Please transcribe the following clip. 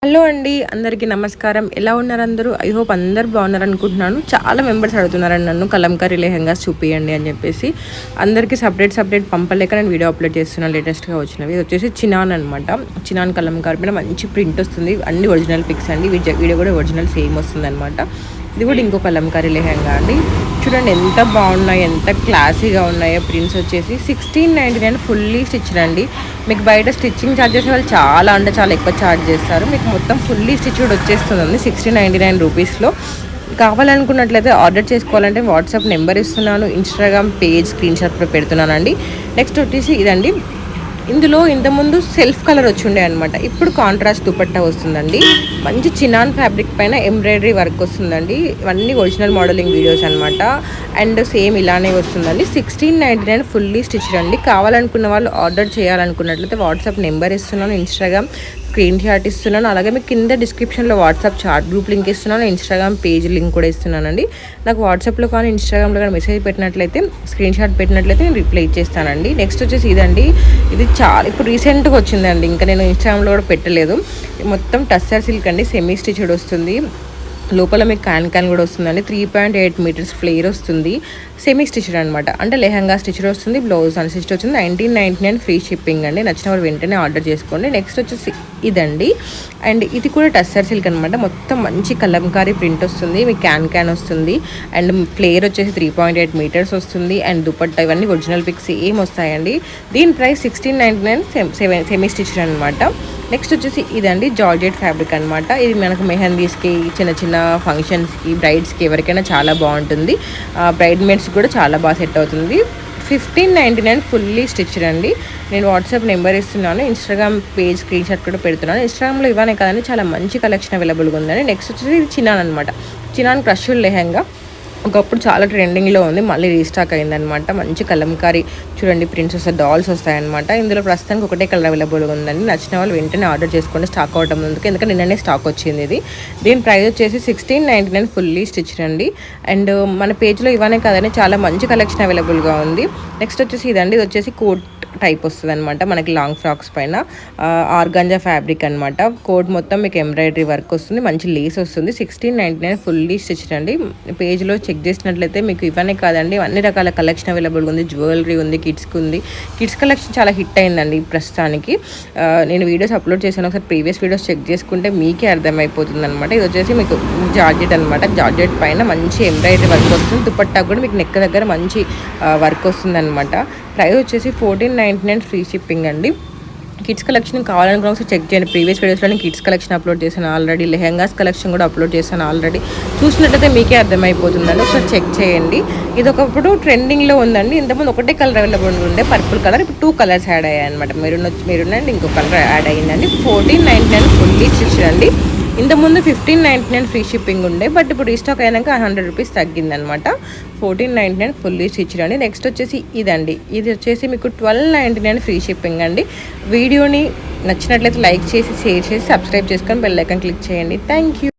Hello అండి, అందరికీ నమస్కారం. ఎలా ఉన్నారు అందరూ? ఐ హోప్ అందరు బాగున్నారు అనుకుంటున్నాను. చాలా మెంబర్స్ అడుగుతున్నారండి నన్ను కలంకారీ లెహెంగాస్ చూపియండి అని చెప్పేసి. అందరికీ సపరేట్ పంపలేక నేను వీడియో అప్లోడ్ చేస్తున్నాను. లేటెస్ట్గా వచ్చినవి ఇది వచ్చేసి చినాన్ అనమాట. చినాన్ కలంకారీ పైన మంచి ప్రింట్ వస్తుంది. అన్ని ఒరిజినల్ పిక్స్ అండి. వీడియో కూడా ఒరిజినల్ సేమ్ వస్తుంది అనమాట. ఇది కూడా ఇంకో కలంకారీ లెహెంగా అండి. చూడండి ఎంత బాగున్నాయి, ఎంత క్లాసీగా ఉన్నాయో. ప్రింట్స్ వచ్చేసి 1699 ఫుల్లీ స్టిచ్డ్ అండి. మీకు బయట స్టిచ్చింగ్ ఛార్జెస్ వాళ్ళు చాలా ఎక్కువ ఛార్జ్ చేస్తారు. మీకు మొత్తం ఫుల్లీ స్టిచ్డ్ వచ్చేస్తుందండి 1699 రూపీస్లో. కావాలనుకున్నట్లయితే ఆర్డర్ చేసుకోవాలంటే వాట్సాప్ నెంబర్ ఇస్తున్నాను, ఇన్స్టాగ్రామ్ పేజ్ స్క్రీన్ షాట్ కూడా పెడుతున్నానండి. నెక్స్ట్ వచ్చేసి ఇదండి. ఇందులో ఇంతకుముందు సెల్ఫ్ కలర్ వచ్చి ఉండే అనమాట. ఇప్పుడు కాంట్రాస్ట్ దుపట్టా వస్తుందండి. మంచి చినాన్ ఫ్యాబ్రిక్ పైన ఎంబ్రాయిడరీ వర్క్ వస్తుందండి. ఇవన్నీ ఒరిజినల్ మోడలింగ్ వీడియోస్ అనమాట. అండ్ సేమ్ ఇలానే వస్తుందండి. 1699 ఫుల్లీ స్టిచ్డ్ అండి. కావాలనుకున్న వాళ్ళు ఆర్డర్ చేయాలనుకున్నట్లయితే వాట్సాప్ నెంబర్ ఇస్తున్నాను, ఇన్స్టాగ్రామ్ స్క్రీన్ షాట్ ఇస్తున్నాను. అలాగే మీకు కింద డిస్క్రిప్షన్లో వాట్సాప్ చాట్ గ్రూప్ లింక్ ఇస్తున్నాను, ఇన్స్టాగ్రామ్ పేజ్ లింక్ కూడా ఇస్తున్నానండి. నాకు వాట్సాప్లో కానీ ఇన్స్టాగ్రామ్లో కానీ మెసేజ్ పెట్టినట్లయితే, స్క్రీన్ షాట్ పెట్టినట్లయితే నేను రిప్లై ఇచ్చేస్తానండి. నెక్స్ట్ వచ్చేసి ఇదండి. ఇది చాలా ఇప్పుడు రీసెంట్గా వచ్చిందండి. ఇంకా నేను ఇన్స్టాగ్రామ్లో కూడా పెట్టలేదు. మొత్తం టస్సర్ సిల్క్ అండి. సెమీ స్టిచ్డ్ వస్తుంది. లోపల మీకు క్యాన్ కూడా వస్తుందండి. 3.8 మీటర్స్ ఫ్లేర్ వస్తుంది. సెమీ స్టిచ్డ్ అనమాట. అంటే లెహంగా స్టిచ్డ్ వస్తుంది, బ్లౌజ్ అన్స్టిచ్డ్ వచ్చింది. 1999 ఫ్రీ షిప్పింగ్ అండి. నచ్చిన వాళ్ళు వెంటనే ఆర్డర్ చేసుకోండి. నెక్స్ట్ వచ్చేసి ఇదండి. అండ్ ఇది కూడా టస్సర్ సిల్క్ అనమాట. మొత్తం మంచి కలంకారీ ప్రింట్ వస్తుంది. మీకు క్యాన్ వస్తుంది. అండ్ ఫ్లేర్ వచ్చేసి 3.8 మీటర్స్ వస్తుంది. అండ్ దుపట్టా ఇవన్నీ ఒరిజినల్ పిక్స్ ఏం వస్తాయండి. దీని ప్రైస్ 1699 సెమీ స్టిచ్డ్ అనమాట. నెక్స్ట్ వచ్చేసి ఇదండి జార్జెట్ ఫ్యాబ్రిక్ అనమాట. ఇది మనకు మెహందీస్కి, చిన్న ఫంక్షన్స్కి, బ్రైడ్స్కి ఎవరికైనా చాలా బాగుంటుంది. బ్రైడ్ మేడ్స్ కూడా చాలా బాగా సెట్ అవుతుంది. 1599 ఫుల్లీ స్టిచ్డ్ అండి. నేను వాట్సాప్ నెంబర్ ఇస్తున్నాను, ఇన్స్టాగ్రామ్ పేజ్ స్క్రీన్ షాట్ కూడా పెడుతున్నాను. ఇన్స్టాగ్రామ్లో ఇవ్వనే కదండి, చాలా మంచి కలెక్షన్ అవైలబుల్గా ఉందండి. నెక్స్ట్ వచ్చేసి ఇది చినాన్ అనమాట. చినాన్ క్రష్డ్ లెహంగా ఒకప్పుడు చాలా ట్రెండింగ్లో ఉంది, మళ్ళీ రీస్టాక్ అయిందనమాట. మంచి కలంకారీ చూడండి ప్రింట్స్ వస్తాయి, డాల్స్ వస్తాయన్నమాట. ఇందులో ప్రస్తుతానికి ఒకటే కలర్ అవైలబుల్గా ఉందండి. నచ్చిన వాళ్ళు వెంటనే ఆర్డర్ చేసుకోండి, స్టాక్ అవటం ముందుకు, ఎందుకంటే నిన్ననే స్టాక్ వచ్చింది ఇది. దీని ప్రైస్ వచ్చేసి 1699 ఫుల్లీ స్టిచ్డ్ అండి. అండ్ మన పేజ్లో ఇవన్నీ కాదని చాలా మంచి కలెక్షన్ అవైలబుల్గా ఉంది. నెక్స్ట్ వచ్చేసి ఇదండి. ఇది వచ్చేసి కోట్ టైప్ వస్తుంది అనమాట. మనకి లాంగ్ ఫ్రాక్స్ పైన ఆర్గాంజా ఫ్యాబ్రిక్ అనమాట. కోట్ మొత్తం మీకు ఎంబ్రాయిడరీ వర్క్ వస్తుంది, మంచి లేస్ వస్తుంది. 1699 ఫుల్లీ స్టిచ్డ్ అండి. పేజ్లో చెక్ చేసినట్లయితే మీకు ఇవన్నీ కాదండి, అన్ని రకాల కలెక్షన్ అవైలబుల్గా ఉంది. జ్యువెలరీ ఉంది, కిడ్స్కి ఉంది. కిడ్స్ కలెక్షన్ చాలా హిట్ అయిందండి ప్రస్తుతానికి. నేను వీడియోస్ అప్లోడ్ చేశాను, ఒకసారి ప్రీవియస్ వీడియోస్ చెక్ చేసుకుంటే మీకే అర్థమైపోతుంది అనమాట. ఇది వచ్చేసి మీకు జార్జెట్ అనమాట. జార్జెట్ పైన మంచి ఎంబ్రాయిడరీ వర్క్ వస్తుంది. దుపట్టా కూడా మీకు నెక్ దగ్గర మంచి వర్క్ వస్తుంది అనమాట. ప్రైస్ వచ్చేసి 1499 ఫ్రీ షిప్పింగ్ అండి. కిడ్స్ కలెక్షన్ కావాలనుకున్న ఒకసారి చెక్ చేయండి. ప్రీవియస్ వీడియోస్లో నేను కిడ్స్ కలెక్షన్ అప్లోడ్ చేశాను ఆల్రెడీ, లెహెంగాస్ కలెక్షన్ కూడా అప్లోడ్ చేశాను ఆల్రెడీ. చూసినట్టయితే మీకే అర్థమైపోతుందండి, ఒకసారి చెక్ చేయండి. ఇది ఒకప్పుడు ట్రెండింగ్లో ఉందండి. ఇంతకుముందు ఒకటే కలర్ అవైలబుల్ ఉండే, పర్పుల్ కలర్. ఇప్పుడు 2 కలర్స్ యాడ్ అయ్యాయి అనమాట. మెరూన్ అండ్ ఇంకో కలర్ యాడ్ అయ్యిందండి. 1499 ఫుల్లీ స్టిచ్డ్ అండి. ఇంతకుముందు 1599 ఫ్రీ షిప్పింగ్ ఉండే, బట్ ఇప్పుడు రీస్టాక్ అయినాక 100 రూపీస్ తగ్గిందనమాట. 1499 ఫుల్లీ స్టిచ్డ్ అండి. నెక్స్ట్ వచ్చేసి ఇదండి. ఇది వచ్చేసి మీకు 1299 ఫ్రీ షిప్పింగ్ అండి. వీడియోని నచ్చినట్లయితే లైక్ చేసి, షేర్ చేసి, సబ్స్క్రైబ్ చేసుకొని బెల్ ఐకాన్ క్లిక్ చేయండి. Thank you.